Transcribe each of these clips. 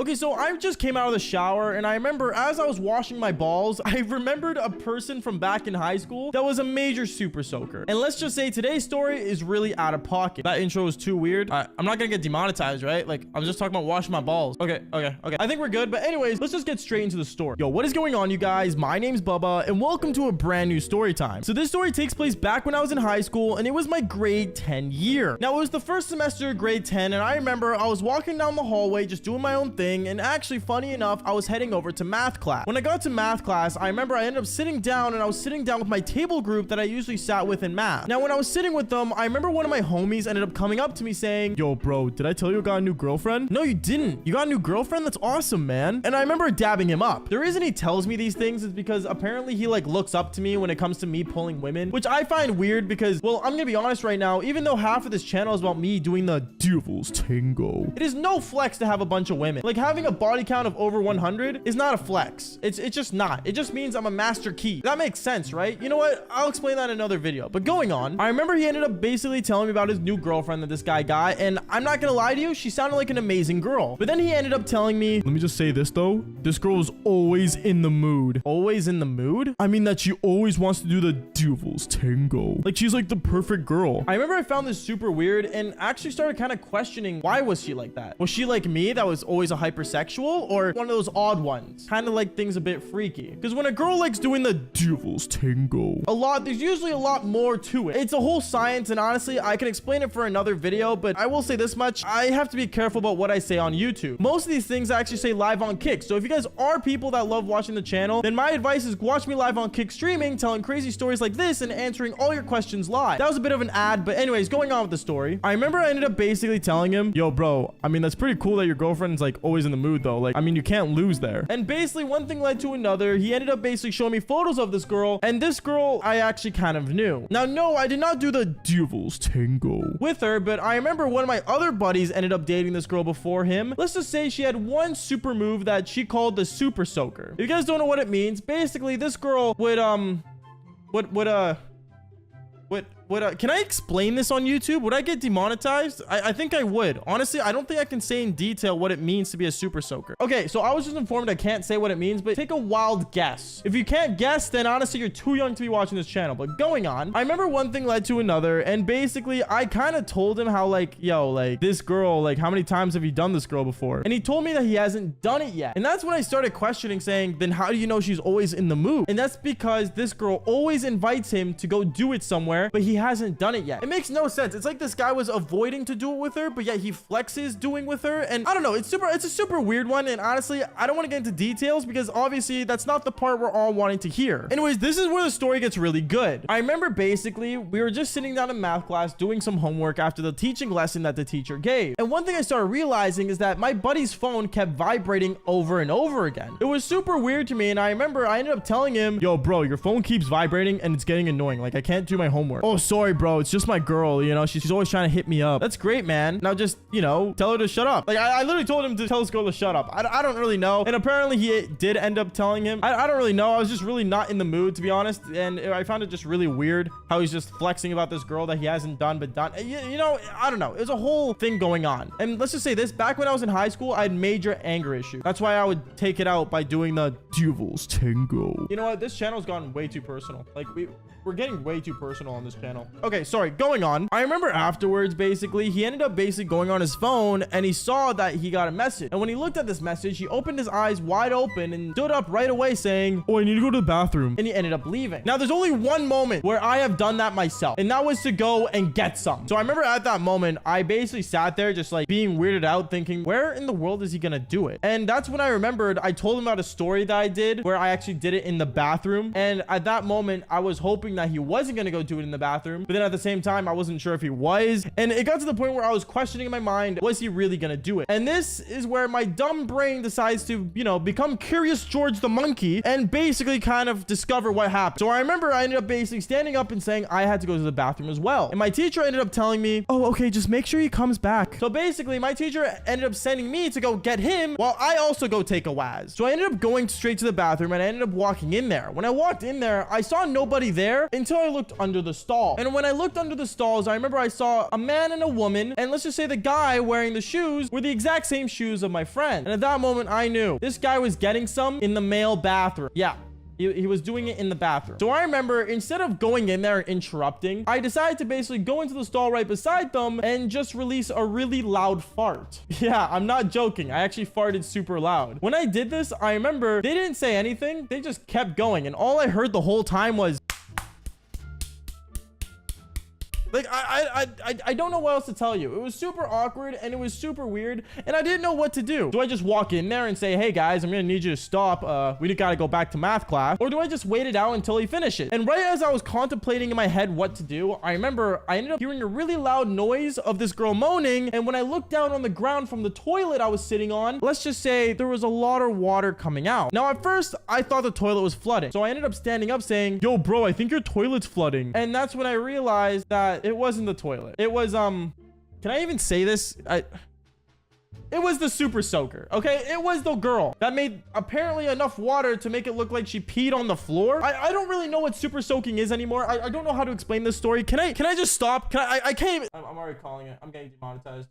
Okay, so I just came out of the shower, and I remember as I was washing my balls, I remembered a person from back in high school that was a major super soaker. And let's just say today's story is really out of pocket. That intro was too weird. I'm not gonna get demonetized, right? Like, I was just talking about washing my balls. Okay. I think we're good. But anyways, let's just get straight into the story. Yo, what is going on, you guys? My name's Bubba, and welcome to a brand new story time. So this story takes place back when I was in high school, and it was my grade 10 year. Now, it was the first semester of grade 10, and I remember I was walking down the hallway just doing my own thing, and actually, funny enough, I was heading over to math class. When I got to math class, I remember I ended up sitting down, and I was sitting down with my table group that I usually sat with in math. Now, when I was sitting with them, I remember one of my homies ended up coming up to me saying, "Yo, bro, did I tell you I got a new girlfriend?" "No, you didn't. You got a new girlfriend? That's awesome, man." And I remember dabbing him up. The reason he tells me these things is because apparently he like looks up to me when it comes to me pulling women, which I find weird because, well, I'm gonna be honest right now, even though half of this channel is about me doing the devil's tango, it is no flex to have a bunch of women. Like, having a body count of over 100 is not a flex. It's just not. It just means I'm a master key. That makes sense, right? You know what? I'll explain that in another video. But going on, I remember he ended up basically telling me about his new girlfriend that this guy got, and I'm not gonna lie to you, she sounded like an amazing girl. But then he ended up telling me, "Let me just say this though, this girl is always in the mood." Always in the mood? I mean that she always wants to do the devil's tango. Like, she's like the perfect girl. I remember I found this super weird and actually started kind of questioning, why was she like that? Was she like me that was always a hypersexual, or one of those odd ones? Kind of like things a bit freaky. Because when a girl likes doing the devil's tango there's usually a lot more to it. It's a whole science, and honestly, I can explain it for another video, but I will say this much. I have to be careful about what I say on YouTube. Most of these things I actually say live on Kick. So if you guys are people that love watching the channel, then my advice is watch me live on Kick streaming, telling crazy stories like this and answering all your questions live. That was a bit of an ad, but anyways, going on with the story. I remember I ended up basically telling him, "Yo, bro, I mean, that's pretty cool that your girlfriend's like always in the mood though. Like, I mean, you can't lose there." And basically one thing led to another. He ended up basically showing me photos of this girl, and this girl I actually kind of knew. Now, no, I did not do the devil's tango with her, but I remember one of my other buddies ended up dating this girl before him. Let's just say she had one super move that she called the super soaker. If you guys don't know what it means, basically this girl would can I explain this on YouTube? Would I get demonetized? I think I would. Honestly, I don't think I can say in detail what it means to be a super soaker. Okay, so I was just informed I can't say what it means, but take a wild guess. If you can't guess, then honestly, you're too young to be watching this channel. But going on, I remember one thing led to another, and basically, I kind of told him how, like, yo, like, this girl, like, how many times have you done this girl before? And he told me that he hasn't done it yet. And that's when I started questioning, saying, then how do you know she's always in the mood? And that's because this girl always invites him to go do it somewhere, but he hasn't done it yet. It makes no sense. It's like this guy was avoiding to do it with her, but yet he flexes doing with her. And I don't know, it's a super weird one. And honestly, I don't want to get into details because obviously that's not the part we're all wanting to hear. Anyways, this is where the story gets really good. I remember basically we were just sitting down in math class doing some homework after the teaching lesson that the teacher gave. And one thing I started realizing is that my buddy's phone kept vibrating over and over again. It was super weird to me. And I remember I ended up telling him, "Yo, bro, your phone keeps vibrating and it's getting annoying. Like, I can't do my homework." "Oh, sorry, bro. It's just my girl, you know, she's always trying to hit me up." "That's great, man. Now just, you know, tell her to shut up." Like, I literally told him to tell this girl to shut up. I don't really know. And apparently he did end up telling him. I don't really know. I was just really not in the mood, to be honest. And I found it just really weird how he's just flexing about this girl that he hasn't done but done. You know, I don't know. It was a whole thing going on. And let's just say this. Back when I was in high school, I had major anger issues. That's why I would take it out by doing the devil's tango. You know what? This channel's gotten way too personal. Like, we're getting way too personal on this channel. Okay, sorry, going on. I remember afterwards, basically, he ended up basically going on his phone and he saw that he got a message. And when he looked at this message, he opened his eyes wide open and stood up right away saying, "Oh, I need to go to the bathroom." And he ended up leaving. Now, there's only one moment where I have done that myself, and that was to go and get some. So I remember at that moment, I basically sat there just like being weirded out thinking, where in the world is he gonna do it? And that's when I remembered I told him about a story that I did where I actually did it in the bathroom. And at that moment, I was hoping that he wasn't gonna go do it in the bathroom, but then at the same time I wasn't sure if he was, and it got to the point where I was questioning in my mind, was he really gonna do it? And this is where my dumb brain decides to, you know, become Curious George the monkey and basically kind of discover what happened. So I remember I ended up basically standing up and saying I had to go to the bathroom as well, and my teacher ended up telling me, "Oh, okay, just make sure he comes back." So basically my teacher ended up sending me to go get him while I also go take a waz. So I ended up going straight to the bathroom and I ended up walking in there. When I walked in there, I saw nobody there, there until I looked under the stall. And when I looked under the stalls, I remember I saw a man and a woman. And let's just say the guy wearing the shoes were the exact same shoes of my friend. And at that moment, I knew this guy was getting some in the male bathroom. Yeah. He was doing it in the bathroom. So I remember, instead of going in there and interrupting, I decided to basically go into the stall right beside them and just release a really loud fart. Yeah, I'm not joking. I actually farted super loud. When I did this, I remember they didn't say anything. They just kept going. And all I heard the whole time was... Like, I don't know what else to tell you. It was super awkward and it was super weird and I didn't know what to do. Do I just walk in there and say, hey guys, I'm gonna need you to stop. We gotta go back to math class. Or do I just wait it out until he finishes? And right as I was contemplating in my head what to do, I remember I ended up hearing a really loud noise of this girl moaning. And when I looked down on the ground from the toilet I was sitting on, let's just say there was a lot of water coming out. Now at first I thought the toilet was flooding. So I ended up standing up saying, yo bro, I think your toilet's flooding. And that's when I realized that it wasn't the toilet. It was, can I even say this? It was the super soaker, okay? It was the girl that made apparently enough water to make it look like she peed on the floor. I don't really know what super soaking is anymore. I don't know how to explain this story. Can I just stop? I can't even... I'm already calling it. I'm getting demonetized.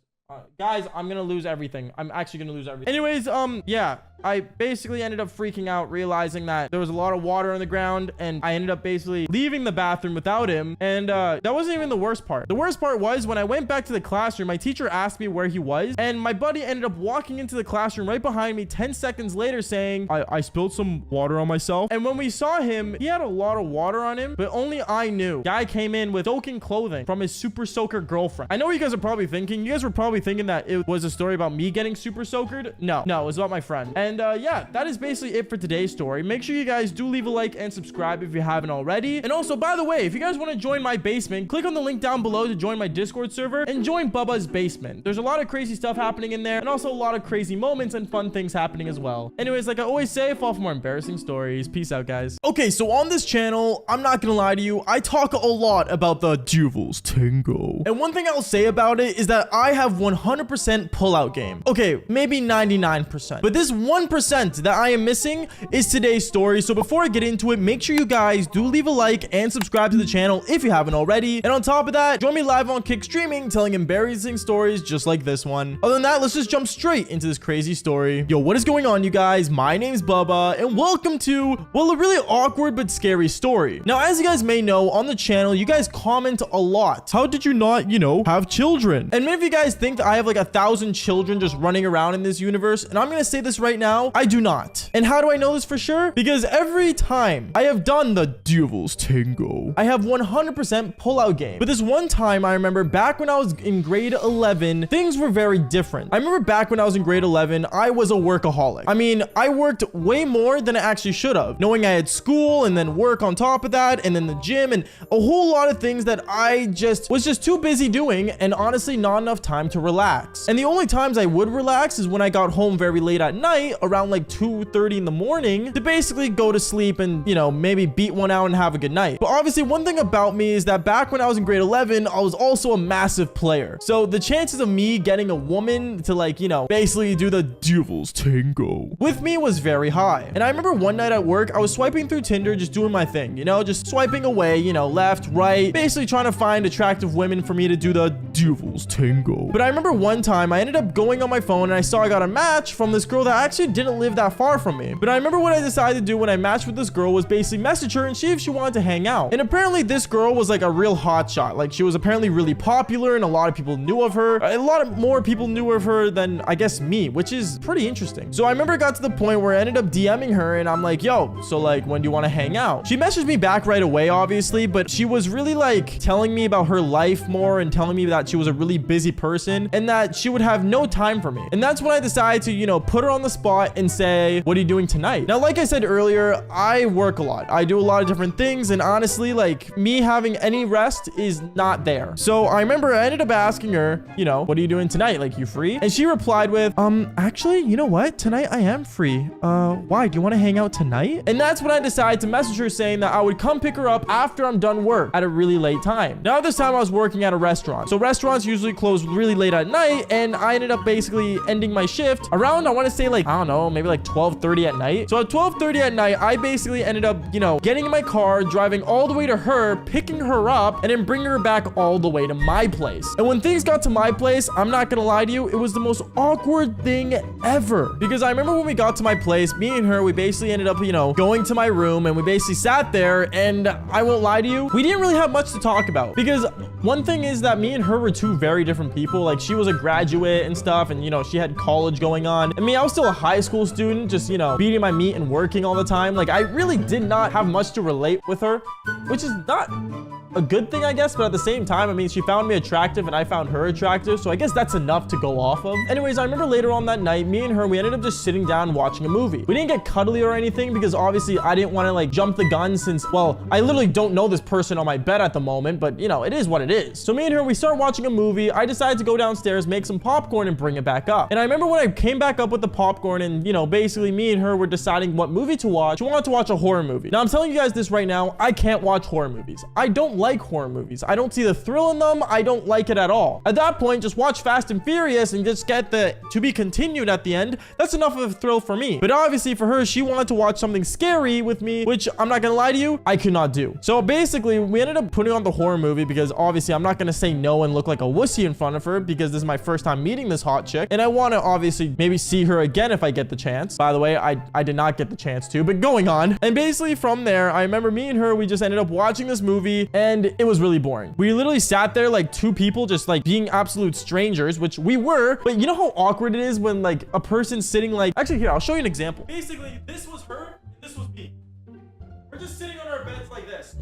Guys, I'm gonna lose everything. I'm actually gonna lose everything. Anyways, yeah, I basically ended up freaking out, realizing that there was a lot of water on the ground, and I ended up basically leaving the bathroom without him. And that wasn't even the worst part. The worst part was when I went back to the classroom, my teacher asked me where he was, and my buddy ended up walking into the classroom right behind me 10 seconds later saying, I spilled some water on myself. And when we saw him, he had a lot of water on him, but only I knew. Guy came in with soaking clothing from his super soaker girlfriend. I know what you guys are probably thinking. You guys were probably thinking that it was a story about me getting super soakered. No, it was about my friend. And yeah, that is basically it for today's story. Make sure you guys do leave a like and subscribe if you haven't already. And also, by the way, if you guys want to join my basement, click on the link down below to join my Discord server and join Bubba's basement. There's a lot of crazy stuff happening in there and also a lot of crazy moments and fun things happening as well. Anyways, like I always say, fall for more embarrassing stories. Peace out, guys. Okay, so on this channel, I'm not gonna lie to you, I talk a lot about the Devil's Tango. And one thing I'll say about it is that I have 100% pullout game. Okay, maybe 99%. But this 1% that I am missing is today's story. So before I get into it, make sure you guys do leave a like and subscribe to the channel if you haven't already. And on top of that, join me live on Kick streaming, telling embarrassing stories just like this one. Other than that, let's just jump straight into this crazy story. Yo, what is going on, you guys? My name's Bubba, and welcome to, well, a really awkward but scary story. Now, as you guys may know, on the channel, you guys comment a lot. How did you not, you know, have children? And many of you guys think that I have like 1,000 children just running around in this universe, and I'm gonna say this right now, I do not. And how do I know this for sure? Because every time I have done the Devil's Tango, I have 100% pullout game. But this one time, I remember back when I was in grade 11, things were very different. I remember back when I was in grade 11, I was a workaholic. I mean, I worked way more than I actually should have, knowing I had school and then work on top of that, and then the gym, and a whole lot of things that I was just too busy doing, and honestly not enough time to relax. And the only times I would relax is when I got home very late at night, around like 2:30 in the morning, to basically go to sleep and, you know, maybe beat one out and have a good night. But obviously, one thing about me is that back when I was in grade 11, I was also a massive player. So the chances of me getting a woman to, like, you know, basically do the Devil's Tango with me was very high. And I remember one night at work, I was swiping through Tinder, just doing my thing, you know, just swiping away, you know, left, right, basically trying to find attractive women for me to do the Devil's Tango. But I remember one time I ended up going on my phone and I saw I got a match from this girl that actually didn't live that far from me. But I remember what I decided to do when I matched with this girl was basically message her and see if she wanted to hang out. And apparently this girl was like a real hot shot. Like, she was apparently really popular and a lot of people knew of her. A lot of more people knew of her than, I guess, me, which is pretty interesting. So I remember it got to the point where I ended up DMing her and I'm like, yo, so like, when do you want to hang out? She messaged me back right away, obviously, but she was really like telling me about her life more and telling me that she was a really busy person and that she would have no time for me. And that's when I decided to, you know, put her on the spot and say, what are you doing tonight? Now, like I said earlier, I work a lot. I do a lot of different things. And honestly, like, me having any rest is not there. So I remember I ended up asking her, you know, what are you doing tonight? Like, you free? And she replied with, actually, you know what? Tonight I am free. Why? Do you want to hang out tonight? And that's when I decided to message her saying that I would come pick her up after I'm done work at a really late time. Now, this time I was working at a restaurant. So restaurants usually close really late late at night, and I ended up basically ending my shift around, I want to say like, I don't know, maybe like 12:30 at night. So at 12:30 at night, I basically ended up, you know, getting in my car, driving all the way to her, picking her up, and then bringing her back all the way to my place. And when things got to my place, I'm not gonna lie to you, it was the most awkward thing ever. Because I remember when we got to my place, me and her, we basically ended up, you know, going to my room, and we basically sat there, and I won't lie to you, we didn't really have much to talk about. Because one thing is that me and her were two very different people. Like, she was a graduate and stuff, and, you know, she had college going on. And me, I was still a high school student, just, you know, beating my meat and working all the time. Like, I really did not have much to relate with her, which is not a good thing, I guess, but at the same time, I mean, she found me attractive and I found her attractive, so I guess that's enough to go off of. Anyways, I remember later on that night, me and her, we ended up just sitting down watching a movie. We didn't get cuddly or anything because obviously I didn't want to like jump the gun since, well, I literally don't know this person on my bed at the moment, but you know, it is what it is. So me and her, we start watching a movie. I decided to go downstairs, make some popcorn and bring it back up. And I remember when I came back up with the popcorn and, you know, basically me and her were deciding what movie to watch. She wanted to watch a horror movie. Now I'm telling you guys this right now, I can't watch horror movies. I don't like horror movies. I don't see the thrill in them. I don't like it at all. At that point, just watch Fast and Furious and just get the to be continued at the end. That's enough of a thrill for me. But obviously for her, she wanted to watch something scary with me, which I'm not gonna lie to you, I could not do. So basically we ended up putting on the horror movie because obviously I'm not gonna say no and look like a wussy in front of her because this is my first time meeting this hot chick. And I want to obviously maybe see her again if I get the chance. By the way, I did not get the chance to, but going on. And basically from there, I remember me and her, we just ended up watching this movie and it was really boring. We literally sat there like two people just like being absolute strangers, which we were, but you know how awkward it is when like a person's sitting like, actually here, I'll show you an example. Basically, this was her and this was me. We're just sitting on our beds like this.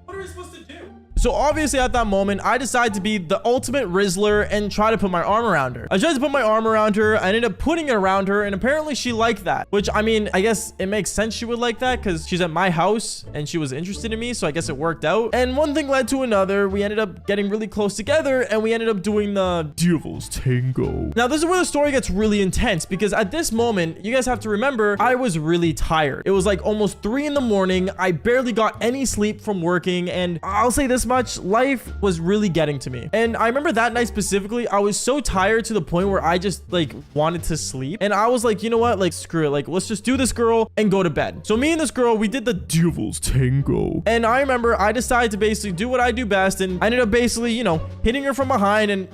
What are we supposed to do? So obviously at that moment, I decided to be the ultimate Rizzler and try to put my arm around her. I tried to put my arm around her. I ended up putting it around her, and apparently she liked that, which I mean, I guess it makes sense she would like that because she's at my house and she was interested in me. So I guess it worked out. And one thing led to another. We ended up getting really close together and we ended up doing the Devil's Tango. Now this is where the story gets really intense because at this moment, you guys have to remember, I was really tired. It was like almost 3 in the morning. I barely got any sleep from working, and I'll say this much, life was really getting to me. And I remember that night specifically, I was so tired to the point where I just like wanted to sleep. And I was like, you know what? Like, screw it. Like, let's just do this girl and go to bed. So me and this girl, we did the Devil's Tango. And I remember I decided to basically do what I do best. And I ended up basically, you know, hitting her from behind and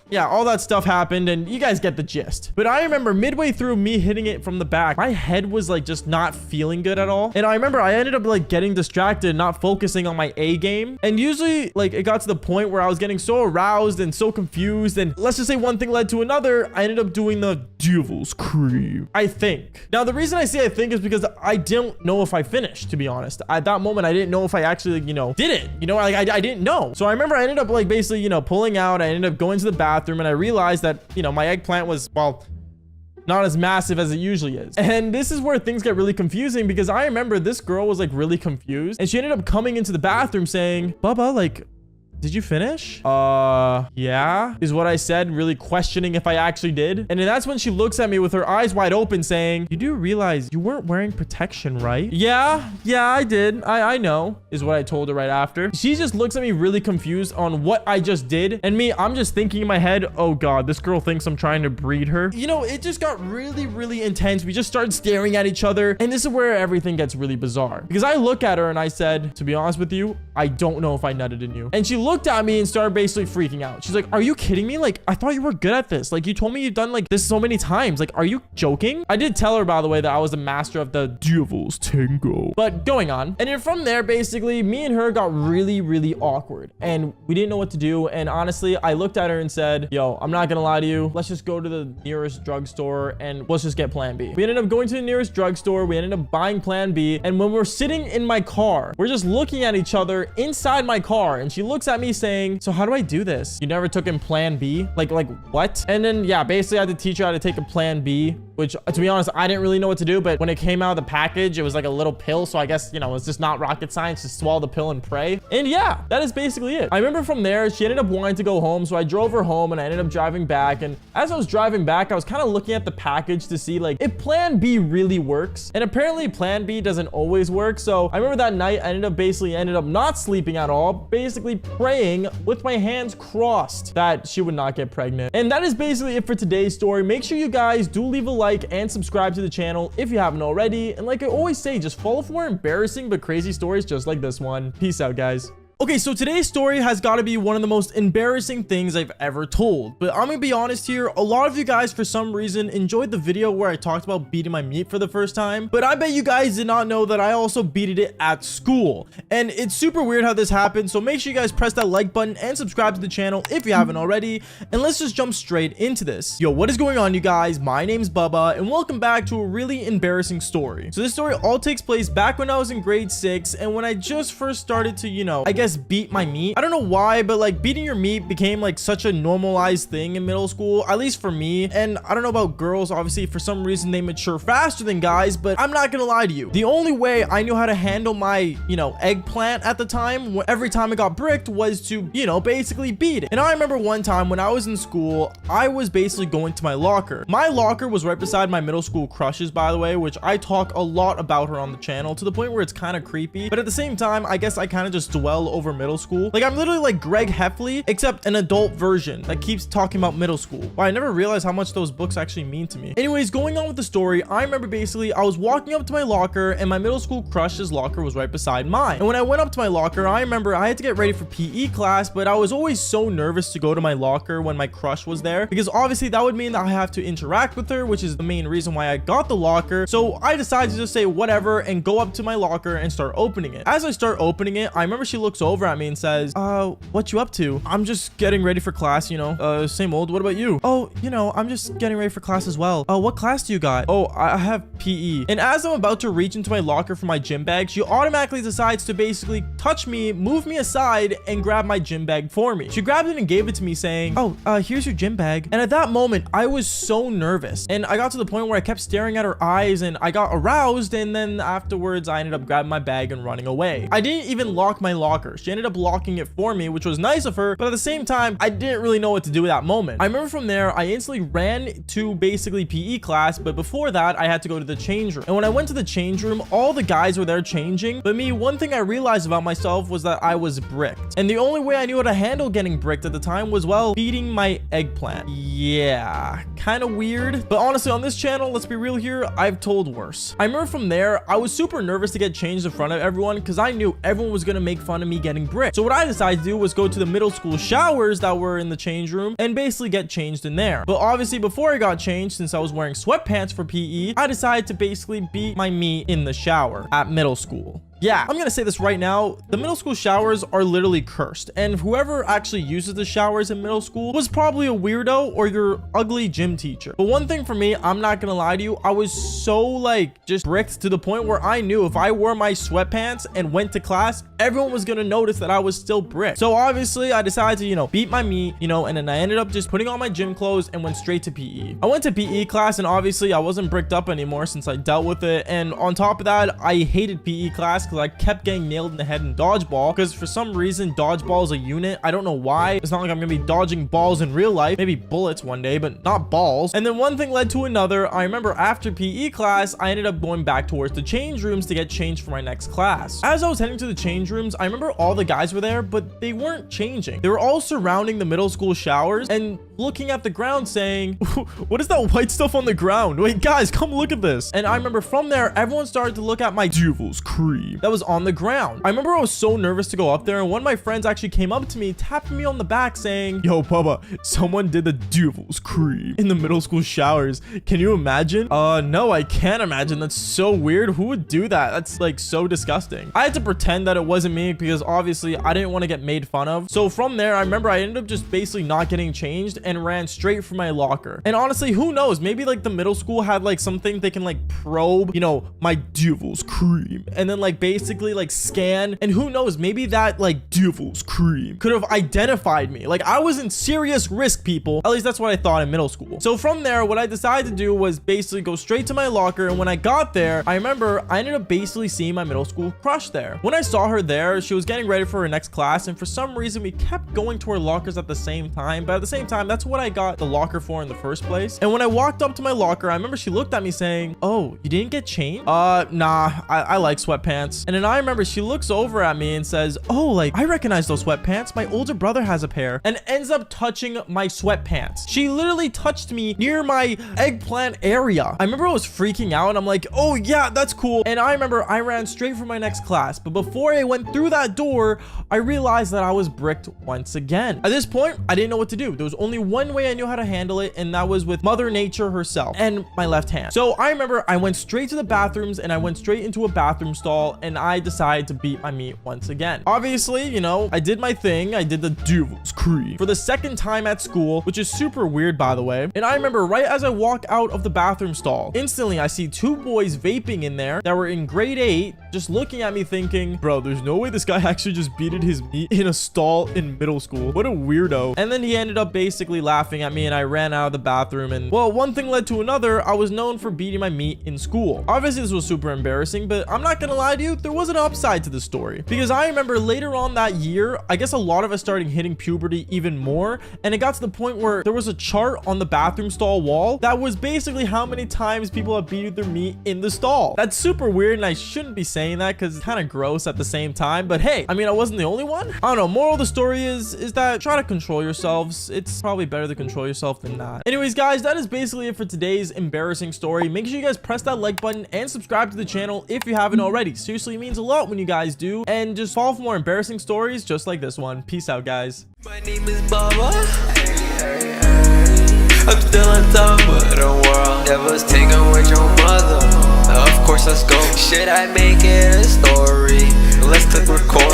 yeah, all that stuff happened and you guys get the gist. But I remember midway through me hitting it from the back, my head was like just not feeling good at all. And I remember I ended up like getting distracted, not focusing on my A game. And usually like it got to the point where I was getting so aroused and so confused. And let's just say one thing led to another. I ended up doing the Devil's Cream, I think. Now, the reason I say I think is because I didn't know if I finished, to be honest. At that moment, I didn't know if I actually, you know, did it. You know, like I didn't know. So I remember I ended up like basically, you know, pulling out. I ended up going to the bathroom and I realized that, you know, my eggplant was, well, not as massive as it usually is. And this is where things get really confusing because I remember this girl was like really confused and she ended up coming into the bathroom saying, Bubba, like, did you finish? Yeah, is what I said, really questioning if I actually did. And then that's when she looks at me with her eyes wide open saying, you do realize you weren't wearing protection, right? Yeah, I did. I know, is what I told her right after. She just looks at me really confused on what I just did. And me, I'm just thinking in my head, oh God, this girl thinks I'm trying to breed her. You know, it just got really, really intense. We just started staring at each other. And this is where everything gets really bizarre. Because I look at her and I said, to be honest with you, I don't know if I nutted in you. And she looked at me and started basically freaking out. She's like, are you kidding me? Like, I thought you were good at this. Like, you told me you've done like this so many times. Like, are you joking? I did tell her, by the way, that I was the master of the Devil's Tango. But going on. And then from there, basically, me and her got really, really awkward. And we didn't know what to do. And honestly, I looked at her and said, yo, I'm not gonna lie to you. Let's just go to the nearest drugstore and let's just get plan B. We ended up going to the nearest drugstore. We ended up buying plan B. And when we're sitting in my car, we're just looking at each other inside my car. And she looks at me saying, so how do I do this? You never took in plan B? Like what? And then, yeah, basically I had to teach her how to take a plan B, which to be honest, I didn't really know what to do. But when it came out of the package, it was like a little pill. So I guess, you know, it's just not rocket science. Just swallow the pill and pray. And yeah, that is basically it. I remember from there, she ended up wanting to go home. So I drove her home and I ended up driving back. And as I was driving back, I was kind of looking at the package to see like if plan B really works. And apparently plan B doesn't always work. So I remember that night, I ended up not sleeping at all, basically praying with my hands crossed that she would not get pregnant. And that is basically it for today's story. Make sure you guys do leave a like and subscribe to the channel if you haven't already. And like I always say, just follow for more embarrassing but crazy stories just like this one. Peace out, guys. Okay, so today's story has got to be one of the most embarrassing things I've ever told. But I'm gonna be honest here, a lot of you guys for some reason enjoyed the video where I talked about beating my meat for the first time. But I bet you guys did not know that I also beated it at school. And it's super weird how this happened, so make sure you guys press that like button and subscribe to the channel if you haven't already. And let's just jump straight into this. Yo, what is going on, you guys? My name's Bubba, and welcome back to a really embarrassing story. So this story all takes place back when I was in grade 6, and when I just first started to, I guess beat my meat. I don't know why, but like beating your meat became like such a normalized thing in middle school, at least for me. And I don't know about girls, obviously for some reason they mature faster than guys, but I'm not gonna lie to you, the only way I knew how to handle my eggplant at the time, every time it got bricked, was to basically beat it. And I remember one time when I was in school, I was basically going to my locker. My locker was right beside my middle school crushes, by the way, which I talk a lot about her on the channel to the point where it's kind of creepy, but at the same time I guess I kind of just dwell over middle school. Like I'm literally like Greg Heffley, except an adult version that keeps talking about middle school. Wow, I never realized how much those books actually mean to me. Anyways, going on with the story, I remember basically I was walking up to my locker and my middle school crush's locker was right beside mine. And when I went up to my locker, I remember I had to get ready for PE class, but I was always so nervous to go to my locker when my crush was there, because obviously that would mean that I have to interact with her, which is the main reason why I got the locker. So I decided to just say whatever and go up to my locker and start opening it. As I start opening it, I remember she looks over at me and says, what you up to? I'm just getting ready for class, same old. What about you? Oh, I'm just getting ready for class as well. Oh, what class do you got? Oh, I have PE. And as I'm about to reach into my locker for my gym bag, she automatically decides to basically touch me, move me aside, and grab my gym bag for me. She grabbed it and gave it to me saying, oh, here's your gym bag. And at that moment, I was so nervous. And I got to the point where I kept staring at her eyes and I got aroused. And then afterwards, I ended up grabbing my bag and running away. I didn't even lock my locker. She ended up locking it for me, which was nice of her, but at the same time I didn't really know what to do at that moment. I remember from there I instantly ran to basically PE class, but before that I had to go to the change room. And when I went to the change room, all the guys were there changing, but me, one thing I realized about myself was that I was bricked, and the only way I knew how to handle getting bricked at the time was, well, beating my eggplant. Yeah, kind of weird, but honestly on this channel, let's be real here, I've told worse. I remember from there I was super nervous to get changed in front of everyone because I knew everyone was gonna make fun of me getting bricked. So what I decided to do was go to the middle school showers that were in the change room and basically get changed in there. But obviously before I got changed, since I was wearing sweatpants for PE, I decided to basically beat my meat in the shower at middle school. Yeah, I'm gonna say this right now, the middle school showers are literally cursed, and whoever actually uses the showers in middle school was probably a weirdo or your ugly gym teacher. But one thing for me, I'm not gonna lie to you, I was so like just bricked to the point where I knew if I wore my sweatpants and went to class, everyone was gonna notice that I was still bricked. So obviously I decided to beat my meat, and then I ended up just putting on my gym clothes and went straight to PE. I went to PE class, and obviously I wasn't bricked up anymore since I dealt with it, and on top of that I hated PE class because I kept getting nailed in the head in dodgeball, because for some reason dodgeball is a unit. I don't know why. It's not like I'm gonna be dodging balls in real life, maybe bullets one day, but not balls. And then one thing led to another. I remember after PE class I ended up going back towards the change rooms to get changed for my next class. As I was heading to the change rooms, I remember all the guys were there, but they weren't changing. They were all surrounding the middle school showers and looking at the ground saying, what is that white stuff on the ground? Wait, guys, come look at this. And I remember from there everyone started to look at my devil's cream that was on the ground. I remember I was so nervous to go up there, and one of my friends actually came up to me, tapping me on the back saying, yo Bubba, someone did the devil's cream in the middle school showers. Can you imagine? No, I can't imagine. That's so weird. Who would do that? That's like so disgusting. I had to pretend that it wasn't me because obviously I didn't want to get made fun of. So from there I remember I ended up just basically not getting changed and ran straight for my locker. And honestly, who knows, maybe like the middle school had like something they can like probe, my devil's cream, and then like basically like scan, and who knows, maybe that like devil's cream could have identified me. Like I was in serious risk, people. At least that's what I thought in middle school. So from there what I decided to do was basically go straight to my locker, and when I got there I remember I ended up basically seeing my middle school crush there. When I saw her there, she was getting ready for her next class, and for some reason we kept going to our lockers at the same time, but at the same time that's what I got the locker for in the first place. And when I walked up to my locker, I remember she looked at me saying, oh, you didn't get changed? Nah, I like sweatpants. sweatpants. And then I remember she looks over at me and says, oh, like, I recognize those sweatpants. My older brother has a pair. And ends up touching my sweatpants. She literally touched me near my eggplant area. I remember I was freaking out and I'm like, oh yeah, that's cool. And I remember I ran straight for my next class. But before I went through that door, I realized that I was bricked once again. At this point, I didn't know what to do. There was only one way I knew how to handle it, and that was with Mother Nature herself and my left hand. So I remember I went straight to the bathrooms and I went straight into a bathroom stall and I decided to beat my meat once again. Obviously, you know, I did my thing. I did the Devil's Creed for the second time at school, which is super weird, by the way. And I remember right as I walk out of the bathroom stall, instantly I see two boys vaping in there that were in grade 8, just looking at me thinking, bro, there's no way this guy actually just beated his meat in a stall in middle school. What a weirdo. And then he ended up basically laughing at me and I ran out of the bathroom. And well, one thing led to another. I was known for beating my meat in school. Obviously, this was super embarrassing, but I'm not gonna lie to you, there was an upside to the story. Because I remember later on that year, I guess a lot of us started hitting puberty even more. And it got to the point where there was a chart on the bathroom stall wall that was basically how many times people have beaten their meat in the stall. That's super weird and I shouldn't be saying that because it's kind of gross at the same time. But hey, I mean, I wasn't the only one. I don't know. Moral of the story is that try to control yourselves. It's probably better to control yourself than not. Anyways, guys, that is basically it for today's embarrassing story. Make sure you guys press that like button and subscribe to the channel if you haven't already. Seriously, it means a lot when you guys do. And just follow for more embarrassing stories just like this one. Peace out, guys. My name is Baba. I'm still on top of the world. Never taken with your mother. Of course, let's go. Should I make it a story? Let's click record.